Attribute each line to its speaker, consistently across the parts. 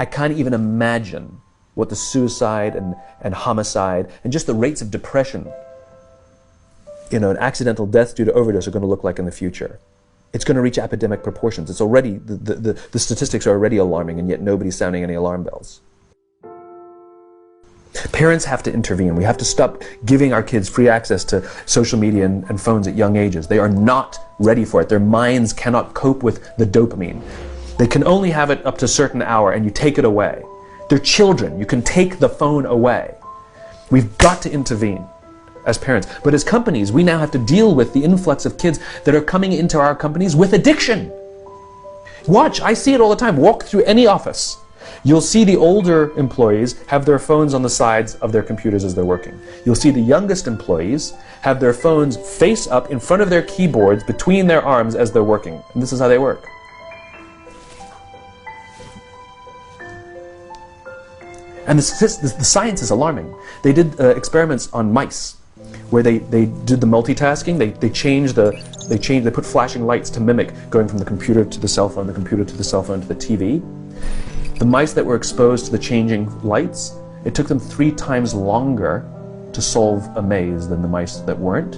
Speaker 1: I can't even imagine what the suicide and homicide and just the rates of depression, and accidental deaths due to overdose are going to look like in the future. It's going to reach epidemic proportions. It's already, the statistics are already alarming, and yet nobody's sounding any alarm bells. Parents have to intervene. We have to stop giving our kids free access to social media and phones at young ages. They are not ready for it. Their minds cannot cope with the dopamine. They can only have it up to a certain hour, and you take it away. They're children. You can take the phone away. We've got to intervene as parents. But as companies, we now have to deal with the influx of kids that are coming into our companies with addiction. Watch, I see it all the time. Walk through any office. You'll see the older employees have their phones on the sides of their computers as they're working. You'll see the youngest employees have their phones face up in front of their keyboards between their arms as they're working. And this is how they work. And the science is alarming. They did experiments on mice where they did the multitasking. They put flashing lights to mimic going from the computer to the cell phone, the computer to the cell phone to the TV. The mice that were exposed to the changing lights, it took them 3 times longer to solve a maze than the mice that weren't,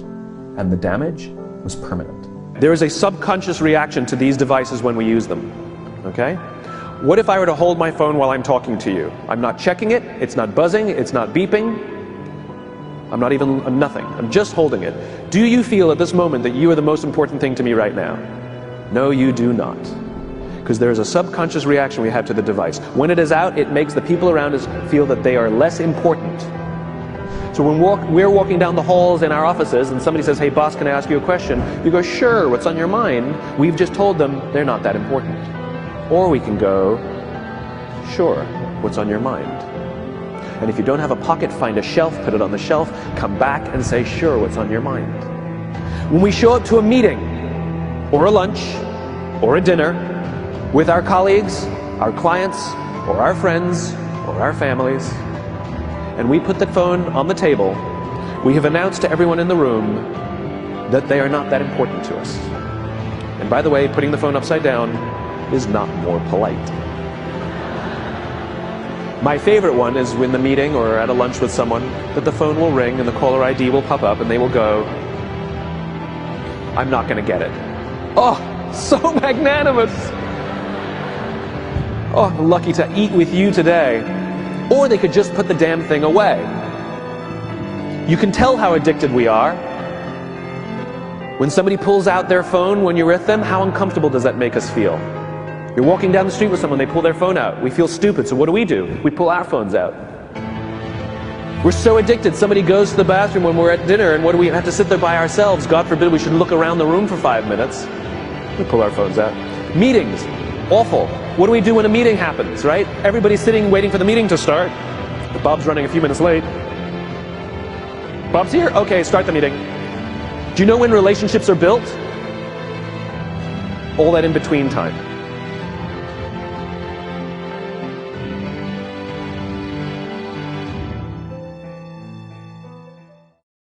Speaker 1: and the damage was permanent. There is a subconscious reaction to these devices when we use them, okay? What if I were to hold my phone while I'm talking to you? I'm not checking it, it's not buzzing, it's not beeping, I'm nothing, I'm just holding it. Do you feel at this moment that you are the most important thing to me right now? No, you do not. Because there is a subconscious reaction we have to the device. When it is out, it makes the people around us feel that they are less important. So when we're walking down the halls in our offices and somebody says, hey boss, can I ask you a question? You go, sure, what's on your mind? We've just told them they're not that important. Or we can go, sure, what's on your mind? And if you don't have a pocket, find a shelf, put it on the shelf, come back and say, sure, what's on your mind? When we show up to a meeting, or a lunch, or a dinner, with our colleagues, our clients, or our friends, or our families, and we put the phone on the table, we have announced to everyone in the room that they are not that important to us. And by the way, putting the phone upside down is not more polite. My favorite one is when the meeting or at a lunch with someone that the phone will ring and the caller ID will pop up and they will go, I'm not going to get it. Oh, so magnanimous. Oh, I'm lucky to eat with you today. Or they could just put the damn thing away. You can tell how addicted we are. When somebody pulls out their phone when you're with them, how uncomfortable does that make us feel? You're walking down the street with someone, they pull their phone out. We feel stupid, so what do? We pull our phones out. We're so addicted. Somebody goes to the bathroom when we're at dinner, and what do we have to sit there by ourselves? God forbid we should look around the room for 5 minutes. We pull our phones out. Meetings, awful. What do we do when a meeting happens, right? Everybody's sitting waiting for the meeting to start. Bob's running a few minutes late. Bob's here? Okay, start the meeting. Do you know when relationships are built? All that in between time.